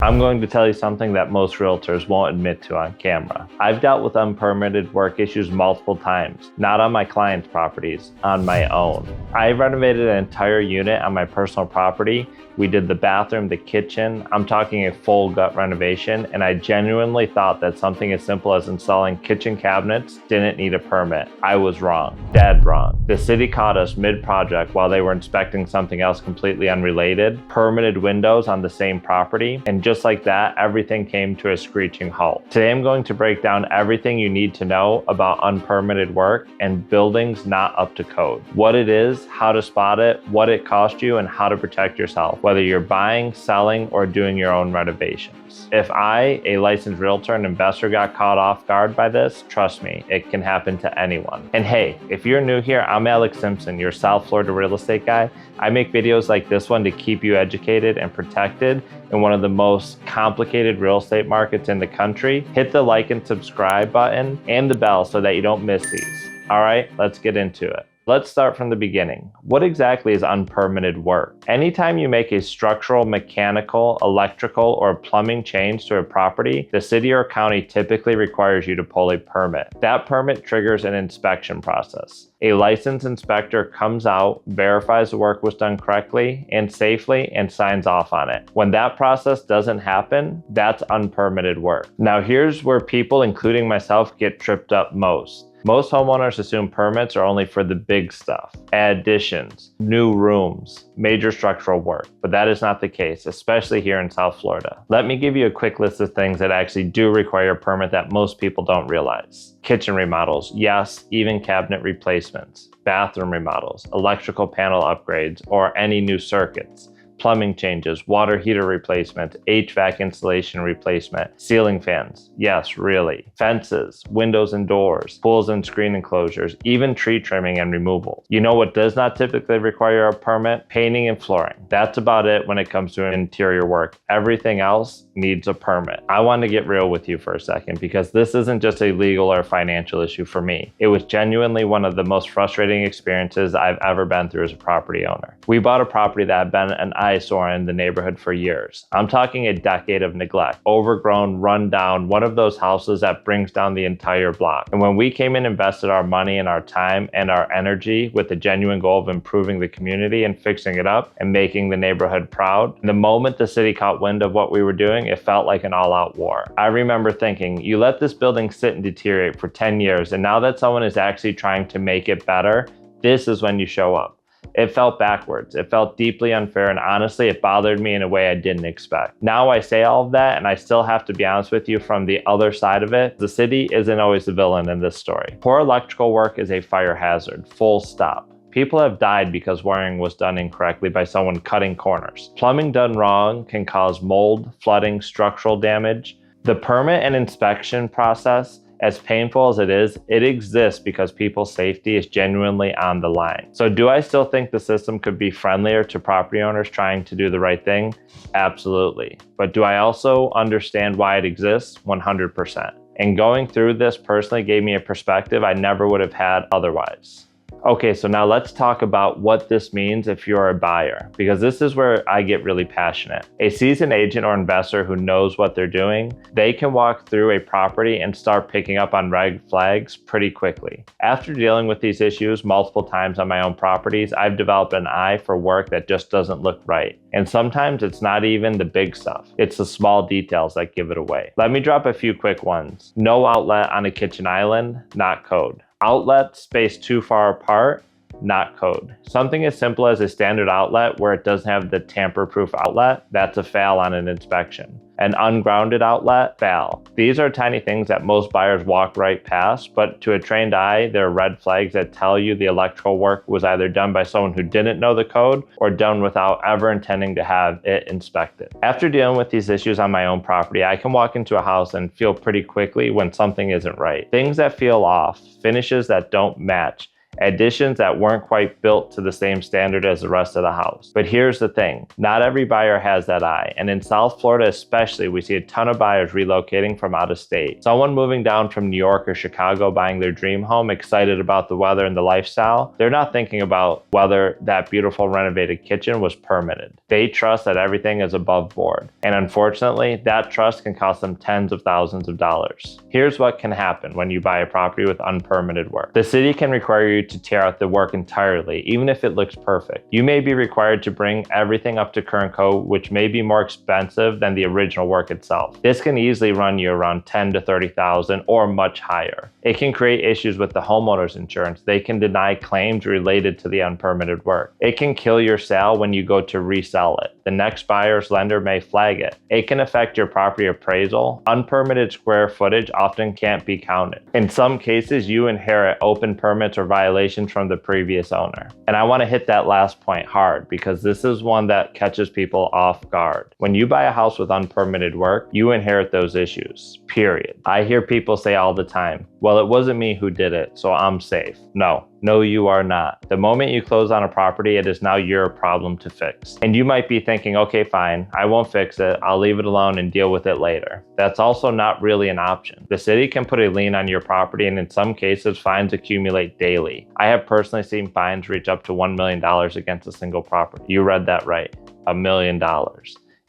I'm going to tell you something that most realtors won't admit to on camera. I've dealt with unpermitted work issues multiple times, not on my clients' properties, on my own. I renovated an entire unit on my personal property. We did the bathroom, the kitchen. I'm talking a full gut renovation, and I genuinely thought that something as simple as installing kitchen cabinets didn't need a permit. I was wrong, dead wrong. The city caught us mid-project while they were inspecting something else completely unrelated, permitted windows on the same property, and just like that, everything came to a screeching halt. Today, I'm going to break down everything you need to know about unpermitted work and buildings not up to code. What it is, how to spot it, what it cost you, and how to protect yourself, whether you're buying, selling, or doing your own renovations. If I, a licensed realtor and investor, got caught off guard by this, trust me, it can happen to anyone. And hey, if you're new here, I'm Alex Simpson, your South Florida real estate guy. I make videos like this one to keep you educated and protected in one of the most complicated real estate markets in the country. Hit the like and subscribe button and the bell so that you don't miss these. All right, let's get into it. Let's start from the beginning. What exactly is unpermitted work? Anytime you make a structural, mechanical, electrical, or plumbing change to a property, the city or county typically requires you to pull a permit. That permit triggers an inspection process. A licensed inspector comes out, verifies the work was done correctly and safely, and signs off on it. When that process doesn't happen, that's unpermitted work. Now here's where people, including myself, get tripped up most. Most homeowners assume permits are only for the big stuff, additions, new rooms, major structural work, but that is not the case, especially here in South Florida. Let me give you a quick list of things that actually do require a permit that most people don't realize. Kitchen remodels, yes, even cabinet replacements, bathroom remodels, electrical panel upgrades, or any new circuits. Plumbing changes, water heater replacement, HVAC installation replacement, ceiling fans, yes, really. Fences, windows and doors, pools and screen enclosures, even tree trimming and removal. You know what does not typically require a permit? Painting and flooring. That's about it when it comes to interior work. Everything else needs a permit. I want to get real with you for a second because this isn't just a legal or financial issue for me. It was genuinely one of the most frustrating experiences I've ever been through as a property owner. We bought a property that had been an eyesore in the neighborhood for years. I'm talking a decade of neglect, overgrown, run down, one of those houses that brings down the entire block. And when we came in and invested our money and our time and our energy with the genuine goal of improving the community and fixing it up and making the neighborhood proud, the moment the city caught wind of what we were doing, it felt like an all-out war. I remember thinking, you let this building sit and deteriorate for 10 years, and now that someone is actually trying to make it better, this is when you show up. It felt backwards. It felt deeply unfair, and honestly, it bothered me in a way I didn't expect. Now I say all of that, and I still have to be honest with you from the other side of it. The city isn't always the villain in this story. Poor electrical work is a fire hazard, full stop. People have died because wiring was done incorrectly by someone cutting corners. Plumbing done wrong can cause mold, flooding, structural damage. The permit and inspection process, as painful as it exists because people's safety is genuinely on the line. So do I still think the system could be friendlier to property owners trying to do the right thing? Absolutely. But do I also understand why it exists? 100%. And going through this personally gave me a perspective I never would have had otherwise. Okay, so now let's talk about what this means if you're a buyer, because this is where I get really passionate. A seasoned agent or investor who knows what they're doing, they can walk through a property and start picking up on red flags pretty quickly. After dealing with these issues multiple times on my own properties, I've developed an eye for work that just doesn't look right. And sometimes it's not even the big stuff. It's the small details that give it away. Let me drop a few quick ones. No outlet on a kitchen island, not code. Outlet spaced too far apart, not code. Something as simple as a standard outlet where it doesn't have the tamper-proof outlet, that's a fail on an inspection. An ungrounded outlet, fail. These are tiny things that most buyers walk right past, but to a trained eye, they're red flags that tell you the electrical work was either done by someone who didn't know the code or done without ever intending to have it inspected. After dealing with these issues on my own property, I can walk into a house and feel pretty quickly when something isn't right. Things that feel off, finishes that don't match, additions that weren't quite built to the same standard as the rest of the house. But here's the thing, not every buyer has that eye, and in South Florida especially, we see a ton of buyers relocating from out of state. Someone moving down from New York or Chicago buying their dream home, excited about the weather and the lifestyle, they're not thinking about whether that beautiful renovated kitchen was permitted. They trust that everything is above board, and unfortunately, that trust can cost them tens of thousands of dollars. Here's what can happen when you buy a property with unpermitted work. The city can require you to tear out the work entirely, even if it looks perfect. You may be required to bring everything up to current code, which may be more expensive than the original work itself. This can easily run you around $10,000 to $30,000 or much higher. It can create issues with the homeowner's insurance. They can deny claims related to the unpermitted work. It can kill your sale when you go to resell it. The next buyer's lender may flag it. It can affect your property appraisal. Unpermitted square footage often can't be counted. In some cases, you inherit open permits or violations from the previous owner. And I want to hit that last point hard because this is one that catches people off guard. When you buy a house with unpermitted work, you inherit those issues, period. I hear people say all the time, well, it wasn't me who did it, so I'm safe. No, you are not. The moment you close on a property, it is now your problem to fix. And you might be thinking, okay, fine, I won't fix it. I'll leave it alone and deal with it later. That's also not really an option. The city can put a lien on your property, and in some cases, fines accumulate daily. I have personally seen fines reach up to $1 million against a single property. You read that right, $1 million.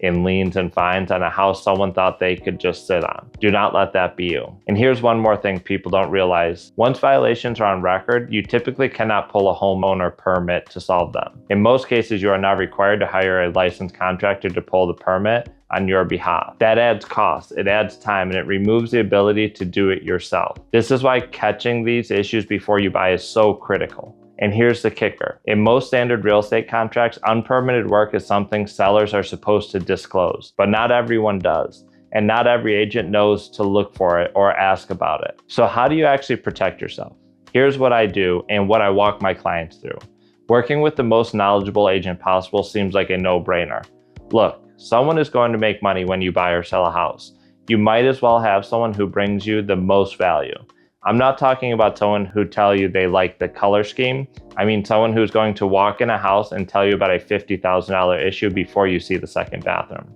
In liens and fines on a house someone thought they could just sit on. Do not let that be you. And here's one more thing people don't realize. Once violations are on record, you typically cannot pull a homeowner permit to solve them. In most cases, you are now required to hire a licensed contractor to pull the permit on your behalf. That adds cost, it adds time, and it removes the ability to do it yourself. This is why catching these issues before you buy is so critical. And here's the kicker. In most standard real estate contracts, unpermitted work is something sellers are supposed to disclose, but not everyone does. And not every agent knows to look for it or ask about it. So how do you actually protect yourself? Here's what I do and what I walk my clients through. Working with the most knowledgeable agent possible seems like a no-brainer. Look, someone is going to make money when you buy or sell a house. You might as well have someone who brings you the most value. I'm not talking about someone who tell you they like the color scheme. I mean someone who's going to walk in a house and tell you about a $50,000 issue before you see the second bathroom.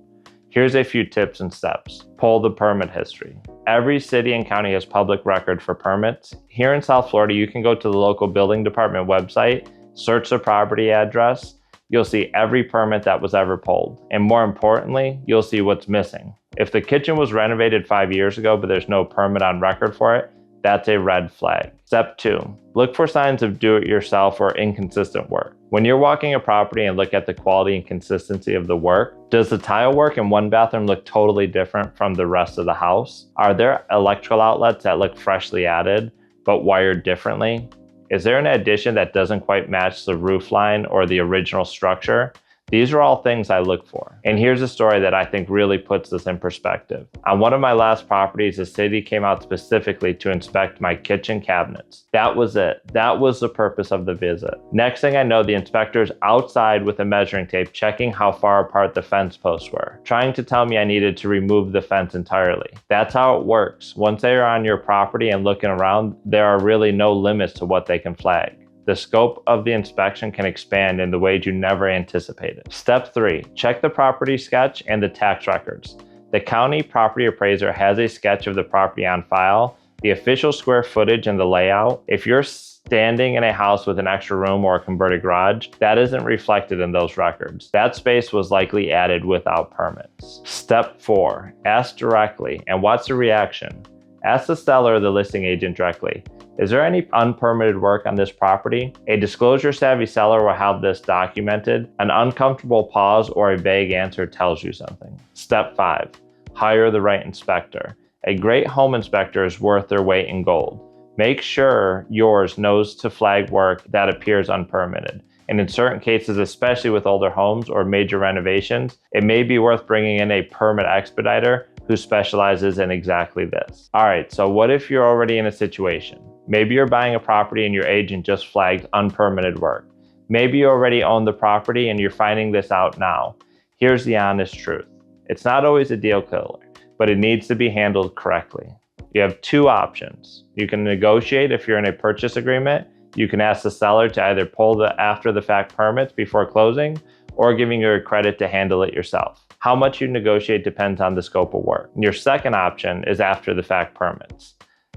Here's a few tips and steps. Pull the permit history. Every city and county has public record for permits. Here in South Florida, you can go to the local building department website, search the property address. You'll see every permit that was ever pulled. And more importantly, you'll see what's missing. If the kitchen was renovated 5 years ago, but there's no permit on record for it, that's a red flag. Step 2, look for signs of do-it-yourself or inconsistent work. When you're walking a property and look at the quality and consistency of the work, does the tile work in one bathroom look totally different from the rest of the house? Are there electrical outlets that look freshly added, but wired differently? Is there an addition that doesn't quite match the roof line or the original structure? These are all things I look for. And here's a story that I think really puts this in perspective. On one of my last properties, the city came out specifically to inspect my kitchen cabinets. That was it. That was the purpose of the visit. Next thing I know, the inspector's outside with a measuring tape, checking how far apart the fence posts were, trying to tell me I needed to remove the fence entirely. That's how it works. Once they are on your property and looking around, there are really no limits to what they can flag. The scope of the inspection can expand in the ways you never anticipated. Step 3, check the property sketch and the tax records. The county property appraiser has a sketch of the property on file, the official square footage and the layout. If you're standing in a house with an extra room or a converted garage, that isn't reflected in those records. That space was likely added without permits. Step 4, ask directly and watch the reaction. Ask the seller or the listing agent directly. Is there any unpermitted work on this property? A disclosure-savvy seller will have this documented. An uncomfortable pause or a vague answer tells you something. Step 5, hire the right inspector. A great home inspector is worth their weight in gold. Make sure yours knows to flag work that appears unpermitted. And in certain cases, especially with older homes or major renovations, it may be worth bringing in a permit expediter who specializes in exactly this. All right, so what if you're already in a situation? Maybe you're buying a property and your agent just flagged unpermitted work. Maybe you already own the property and you're finding this out now. Here's the honest truth. It's not always a deal killer, but it needs to be handled correctly. You have two options. You can negotiate if you're in a purchase agreement. You can ask the seller to either pull the after the fact permits before closing or giving you a credit to handle it yourself. How much you negotiate depends on the scope of work. Your second option is after the fact permits.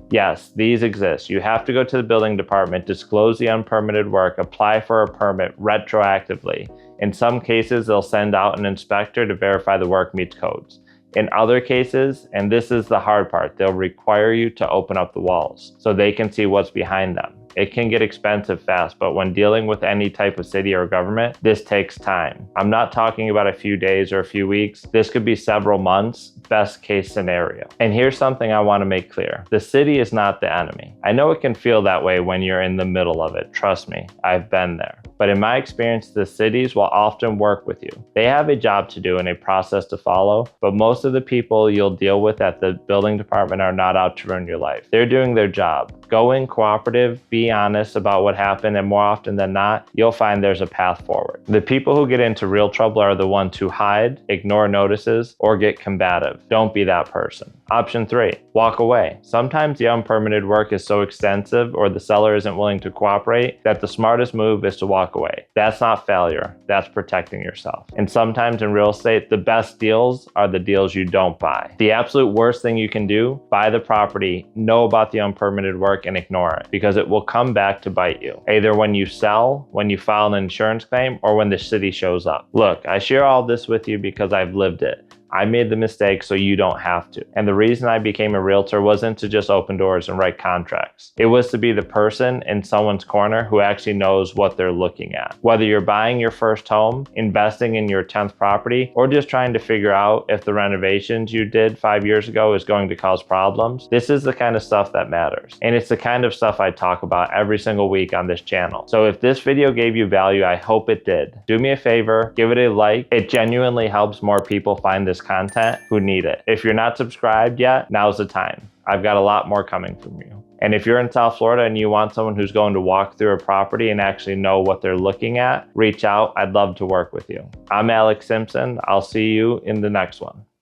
Yes, these exist. You have to go to the building department, disclose the unpermitted work, apply for a permit retroactively. In some cases, they'll send out an inspector to verify the work meets codes. In other cases, and this is the hard part, they'll require you to open up the walls so they can see what's behind them. It can get expensive fast, but when dealing with any type of city or government, this takes time. I'm not talking about a few days or a few weeks. This could be several months, best case scenario. And here's something I want to make clear. The city is not the enemy. I know it can feel that way when you're in the middle of it. Trust me, I've been there. But in my experience, the cities will often work with you. They have a job to do and a process to follow, but most of the people you'll deal with at the building department are not out to ruin your life. They're doing their job. Go in cooperative, be honest about what happened, and more often than not, you'll find there's a path forward. The people who get into real trouble are the ones who hide, ignore notices, or get combative. Don't be that person. Option 3, walk away. Sometimes the unpermitted work is so extensive or the seller isn't willing to cooperate that the smartest move is to walk away. That's not failure, that's protecting yourself. And sometimes in real estate, the best deals are the deals you don't buy. The absolute worst thing you can do, buy the property, know about the unpermitted work, and ignore it, because it will come back to bite you. Either when you sell, when you file an insurance claim, or when the city shows up. Look, I share all this with you because I've lived it. I made the mistake so you don't have to. And the reason I became a realtor wasn't to just open doors and write contracts. It was to be the person in someone's corner who actually knows what they're looking at. Whether you're buying your first home, investing in your 10th property, or just trying to figure out if the renovations you did 5 years ago is going to cause problems, this is the kind of stuff that matters. And it's the kind of stuff I talk about every single week on this channel. So if this video gave you value, I hope it did. Do me a favor, give it a like. It genuinely helps more people find this content who need it. If you're not subscribed yet, now's the time. I've got a lot more coming from you. And if you're in South Florida and you want someone who's going to walk through a property and actually know what they're looking at, reach out. I'd love to work with you. I'm Alex Simpson. I'll see you in the next one.